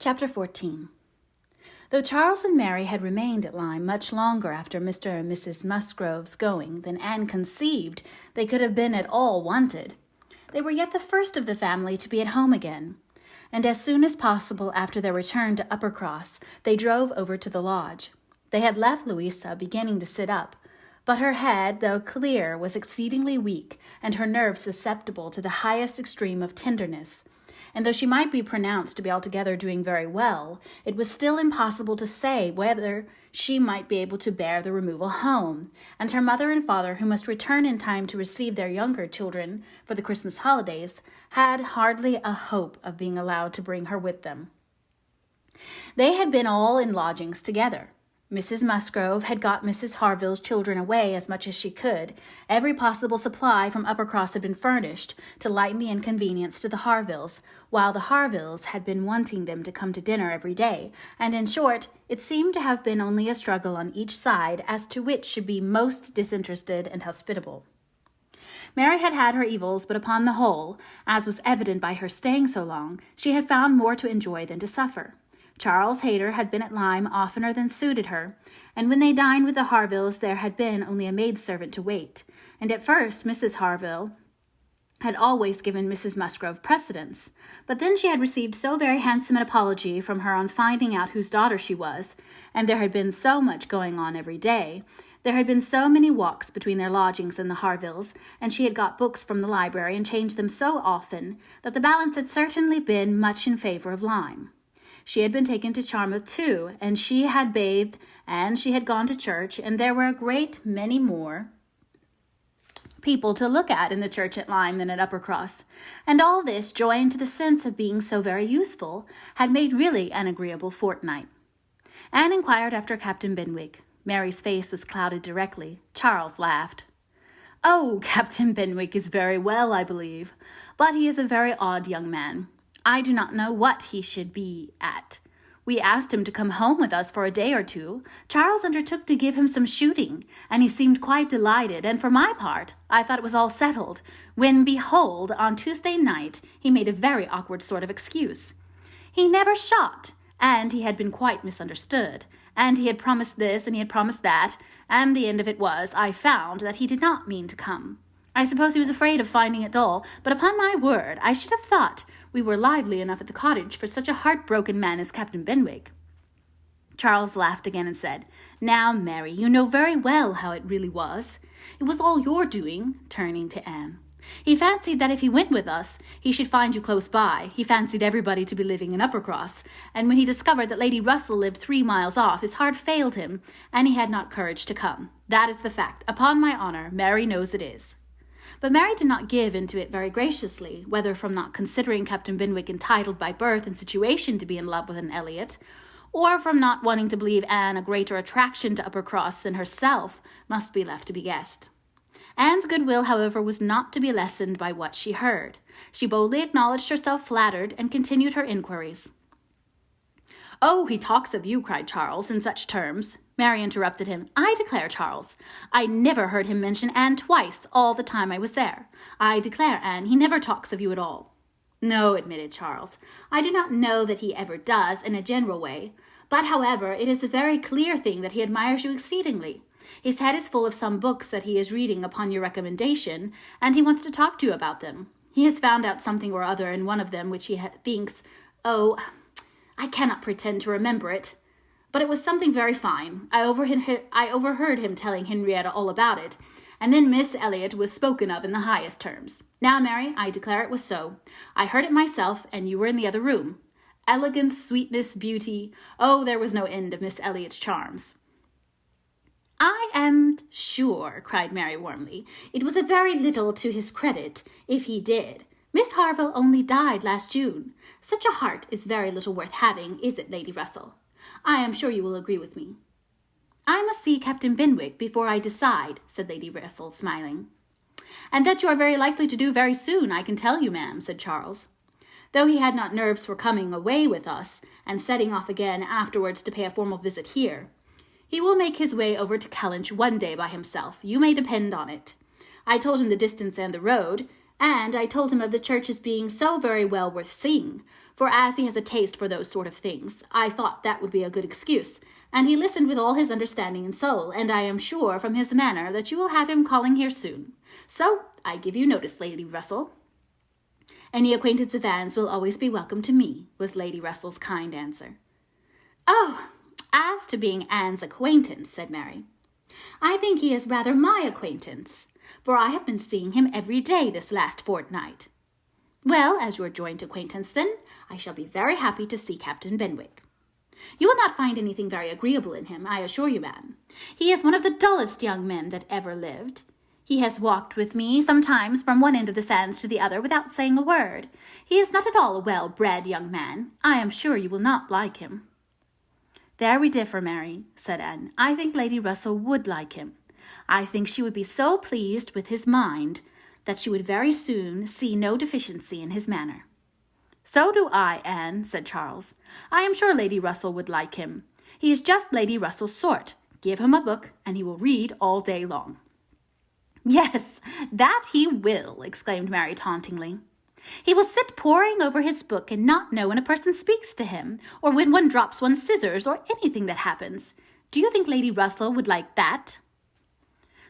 Chapter 14. Though Charles and Mary had remained at Lyme much longer after Mr. and Mrs. Musgrove's going than Anne conceived they could have been at all wanted, they were yet the first of the family to be at home again, and as soon as possible after their return to Uppercross, they drove over to the lodge. They had left Louisa beginning to sit up, but her head, though clear, was exceedingly weak, and her nerves susceptible to the highest extreme of tenderness. And though she might be pronounced to be altogether doing very well, it was still impossible to say whether she might be able to bear the removal home, and her mother and father, who must return in time to receive their younger children for the Christmas holidays, had hardly a hope of being allowed to bring her with them. They had been all in lodgings together. Mrs. Musgrove had got Mrs. Harville's children away as much as she could. Every possible supply from Uppercross had been furnished to lighten the inconvenience to the Harvilles, while the Harvilles had been wanting them to come to dinner every day, and in short, it seemed to have been only a struggle on each side as to which should be most disinterested and hospitable. Mary had had her evils, but upon the whole, as was evident by her staying so long, she had found more to enjoy than to suffer. Charles Hayter had been at Lyme oftener than suited her, and when they dined with the Harvilles there had been only a maidservant to wait, and at first Mrs. Harville had always given Mrs. Musgrove precedence, but then she had received so very handsome an apology from her on finding out whose daughter she was, and there had been so much going on every day, there had been so many walks between their lodgings and the Harvilles, and she had got books from the library and changed them so often, that the balance had certainly been much in favor of Lyme. She had been taken to Charmouth, too, and she had bathed, and she had gone to church, and there were a great many more people to look at in the church at Lyme than at Uppercross, and all this, joined to the sense of being so very useful, had made really an agreeable fortnight. Anne inquired after Captain Benwick. Mary's face was clouded directly. Charles laughed. "Oh, Captain Benwick is very well, I believe, but he is a very odd young man. I do not know what he should be at. We asked him to come home with us for a day or two. Charles undertook to give him some shooting, and he seemed quite delighted, and for my part, I thought it was all settled, when, behold, on Tuesday night, he made a very awkward sort of excuse. He never shot, and he had been quite misunderstood, and he had promised this, and he had promised that, and the end of it was, I found that he did not mean to come. I suppose he was afraid of finding it dull, but upon my word, I should have thought we were lively enough at the cottage for such a heartbroken man as Captain Benwick." Charles laughed again and said, "Now, Mary, you know very well how it really was. It was all your doing," turning to Anne. "He fancied that if he went with us, he should find you close by. He fancied everybody to be living in Uppercross, and when he discovered that Lady Russell lived 3 miles off, his heart failed him, and he had not courage to come. That is the fact. Upon my honor, Mary knows it is." But Mary did not give into it very graciously, whether from not considering Captain Benwick entitled by birth and situation to be in love with an Elliot, or from not wanting to believe Anne a greater attraction to Uppercross than herself, must be left to be guessed. Anne's goodwill, however, was not to be lessened by what she heard. She boldly acknowledged herself flattered, and continued her inquiries. "Oh, he talks of you," cried Charles, in such terms. Mary interrupted him. "I declare, Charles, I never heard him mention Anne twice all the time I was there. I declare, Anne, he never talks of you at all." "No," admitted Charles, "I do not know that he ever does in a general way, but, however, it is a very clear thing that he admires you exceedingly. His head is full of some books that he is reading upon your recommendation, and he wants to talk to you about them. He has found out something or other in one of them which he thinks, I cannot pretend to remember it, but it was something very fine. I overheard him telling Henrietta all about it, and then Miss Elliot was spoken of in the highest terms. Now, Mary, I declare it was so. I heard it myself, and you were in the other room. Elegance, sweetness, beauty, there was no end of Miss Elliot's charms." "I am sure," cried Mary warmly, "it was a very little to his credit, if he did. Miss Harville only died last June. Such a heart is very little worth having, is it, Lady Russell? I am sure you will agree with me." "I must see Captain Benwick before I decide," said Lady Russell, smiling. "And that you are very likely to do very soon, I can tell you, ma'am," said Charles. Though he had not nerves for coming away with us, and setting off again afterwards to pay a formal visit here, he will make his way over to Kellynch one day by himself, you may depend on it. I told him the distance and the road, And I told him of the church's being so very well worth seeing, for as he has a taste for those sort of things, I thought that would be a good excuse, and he listened with all his understanding and soul, and I am sure from his manner that you will have him calling here soon. So I give you notice, Lady Russell." "Any acquaintance of Anne's will always be welcome to me," was Lady Russell's kind answer. "Oh, as to being Anne's acquaintance," said Mary, "I think he is rather my acquaintance, for I have been seeing him every day this last fortnight." "Well, as your joint acquaintance, then, I shall be very happy to see Captain Benwick. You will not find anything very agreeable in him, I assure you, ma'am. He is one of the dullest young men that ever lived. He has walked with me sometimes from one end of the sands to the other without saying a word. He is not at all a well-bred young man. I am sure you will not like him." "There we differ, Mary," said Anne. "I think Lady Russell would like him. I think she would be so pleased with his mind that she would very soon see no deficiency in his manner." "So do I, Anne," said Charles. "I am sure Lady Russell would like him. He is just Lady Russell's sort. Give him a book, and he will read all day long." "Yes, that he will," exclaimed Mary tauntingly. "He will sit poring over his book and not know when a person speaks to him, or when one drops one's scissors, or anything that happens. Do you think Lady Russell would like that?"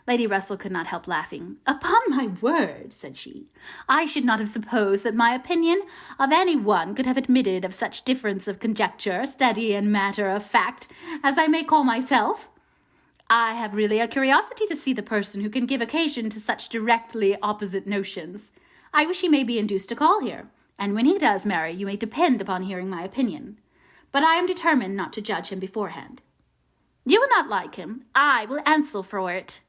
Lady Russell could not help laughing. "Upon my word," said she, "I should not have supposed that my opinion of any one could have admitted of such difference of conjecture, steady and matter of fact, as I may call myself. I have really a curiosity to see the person who can give occasion to such directly opposite notions. I wish he may be induced to call here, and when he does, Mary, you may depend upon hearing my opinion. But I am determined not to judge him beforehand." "You will not like him. I will answer for it."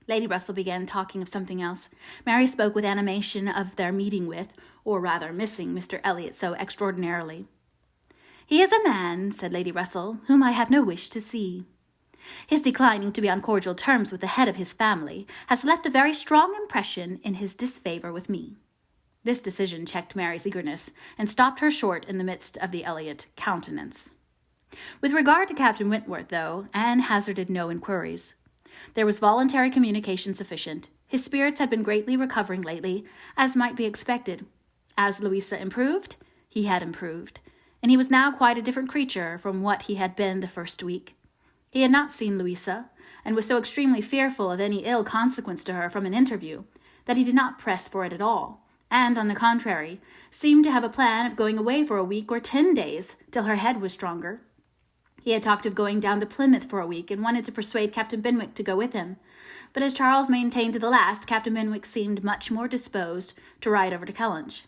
Lady Russell began talking of something else. Mary spoke with animation of their meeting with, or rather missing, Mr. Elliot so extraordinarily. "He is a man," said Lady Russell, "whom I have no wish to see. His declining to be on cordial terms with the head of his family has left a very strong impression in his disfavour with me." This decision checked Mary's eagerness, and stopped her short in the midst of the Elliot countenance. With regard to Captain Wentworth, though, Anne hazarded no inquiries. There was voluntary communication sufficient. His spirits had been greatly recovering lately, as might be expected. As Louisa improved, he had improved, and he was now quite a different creature from what he had been the first week. He had not seen Louisa, and was so extremely fearful of any ill consequence to her from an interview, that he did not press for it at all, and, on the contrary, seemed to have a plan of going away for a week or 10 days, till her head was stronger. He had talked of going down to Plymouth for a week, and wanted to persuade Captain Benwick to go with him. But as Charles maintained to the last, Captain Benwick seemed much more disposed to ride over to Kellynch.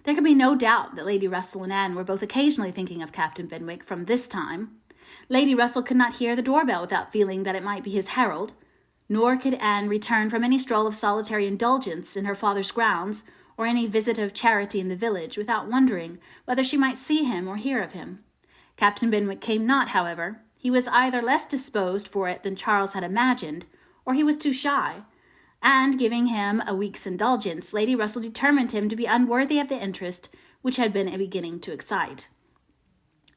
There could be no doubt that Lady Russell and Anne were both occasionally thinking of Captain Benwick from this time. Lady Russell could not hear the doorbell without feeling that it might be his herald, nor could Anne return from any stroll of solitary indulgence in her father's grounds, or any visit of charity in the village, without wondering whether she might see him or hear of him. Captain Benwick came not, however. He was either less disposed for it than Charles had imagined, or he was too shy, and, giving him a week's indulgence, Lady Russell determined him to be unworthy of the interest which had been beginning to excite.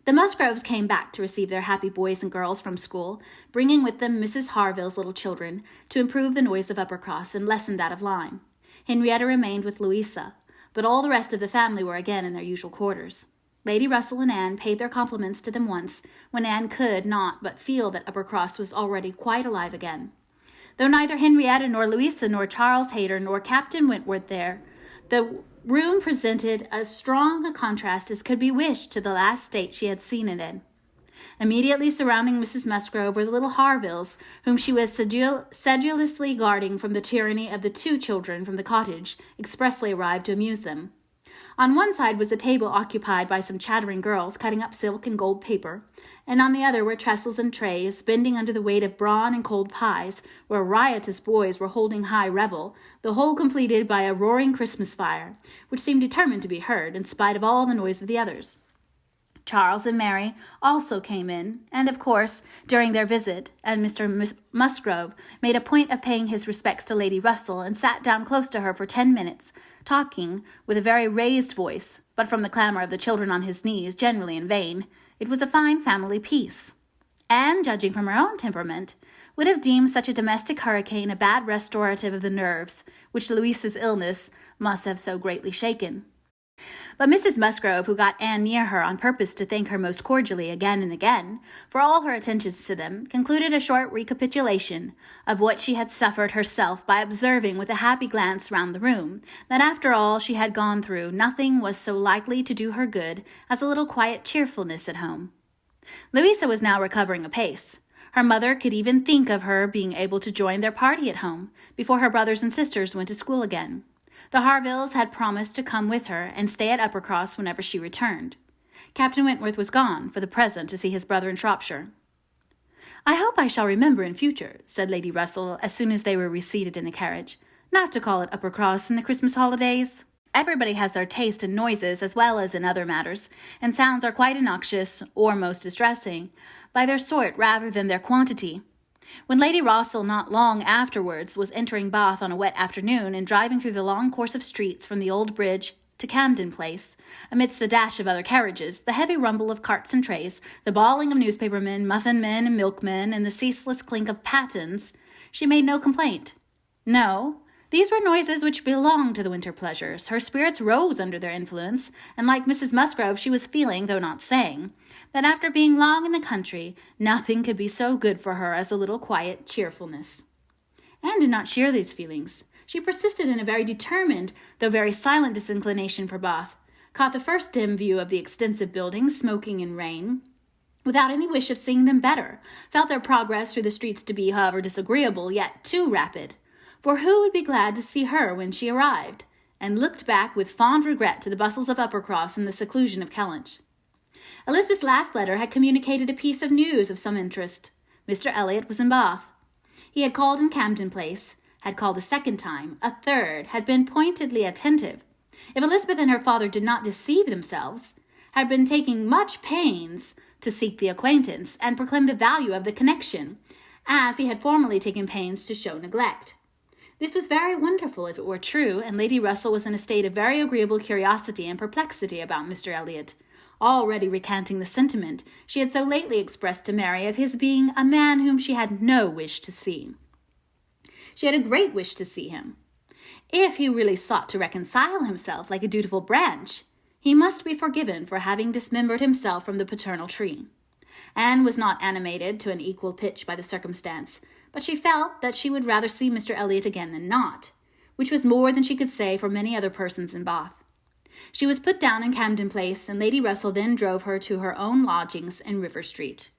The Musgroves came back to receive their happy boys and girls from school, bringing with them Mrs. Harville's little children, to improve the noise of Uppercross and lessen that of Lyme. Henrietta remained with Louisa, but all the rest of the family were again in their usual quarters. Lady Russell and Anne paid their compliments to them once, when Anne could not but feel that Uppercross was already quite alive again. Though neither Henrietta nor Louisa nor Charles Hayter nor Captain Wentworth there, the room presented as strong a contrast as could be wished to the last state she had seen it in. Immediately surrounding Mrs. Musgrove were the little Harvilles, whom she was sedulously guarding from the tyranny of the 2 children from the cottage, expressly arrived to amuse them. On one side was a table occupied by some chattering girls cutting up silk and gold paper, and on the other were trestles and trays, bending under the weight of brawn and cold pies, where riotous boys were holding high revel, the whole completed by a roaring Christmas fire, which seemed determined to be heard, in spite of all the noise of the others. Charles and Mary also came in, and, of course, during their visit, and Mr. Musgrove made a point of paying his respects to Lady Russell, and sat down close to her for 10 minutes, talking with a very raised voice, but from the clamour of the children on his knees, generally in vain. It was a fine family peace. Anne, judging from her own temperament, would have deemed such a domestic hurricane a bad restorative of the nerves, which Louisa's illness must have so greatly shaken. But Mrs. Musgrove, who got Anne near her on purpose to thank her most cordially again and again for all her attentions to them, concluded a short recapitulation of what she had suffered herself by observing with a happy glance round the room that after all she had gone through, nothing was so likely to do her good as a little quiet cheerfulness at home. Louisa was now recovering apace. Her mother could even think of her being able to join their party at home before her brothers and sisters went to school again. The Harvilles had promised to come with her and stay at Uppercross whenever she returned. Captain Wentworth was gone, for the present, to see his brother in Shropshire. "I hope I shall remember in future," said Lady Russell, as soon as they were reseated in the carriage, "not to call it Uppercross in the Christmas holidays. Everybody has their taste in noises as well as in other matters, and sounds are quite innoxious, or most distressing, by their sort rather than their quantity. When Lady Russell not long afterwards was entering Bath on a wet afternoon and driving through the long course of streets from the old bridge to Camden Place, amidst the dash of other carriages, the heavy rumble of carts and trays, the bawling of newspapermen, muffin-men and milkmen, and the ceaseless clink of pattens, she made no complaint. No, these were noises which belonged to the winter pleasures. Her spirits rose under their influence, and like Mrs. Musgrove she was feeling, though not saying, that after being long in the country, nothing could be so good for her as a little quiet cheerfulness. Anne did not share these feelings. She persisted in a very determined, though very silent disinclination for Bath, caught the first dim view of the extensive buildings, smoking in rain, without any wish of seeing them better, felt their progress through the streets to be, however, disagreeable, yet too rapid, for who would be glad to see her when she arrived, and looked back with fond regret to the bustles of Uppercross and the seclusion of Kellynch. Elizabeth's last letter had communicated a piece of news of some interest. Mr. Elliot was in Bath. He had called in Camden Place, had called a second time, a third, had been pointedly attentive. If Elizabeth and her father did not deceive themselves, had been taking much pains to seek the acquaintance, and proclaim the value of the connection, as he had formerly taken pains to show neglect. This was very wonderful if it were true, and Lady Russell was in a state of very agreeable curiosity and perplexity about Mr. Elliot, already recanting the sentiment she had so lately expressed to Mary of his being a man whom she had no wish to see. She had a great wish to see him. If he really sought to reconcile himself like a dutiful branch, he must be forgiven for having dismembered himself from the paternal tree. Anne was not animated to an equal pitch by the circumstance, but she felt that she would rather see Mr. Elliot again than not, which was more than she could say for many other persons in Bath. She was put down in Camden Place, and Lady Russell then drove her to her own lodgings in River Street.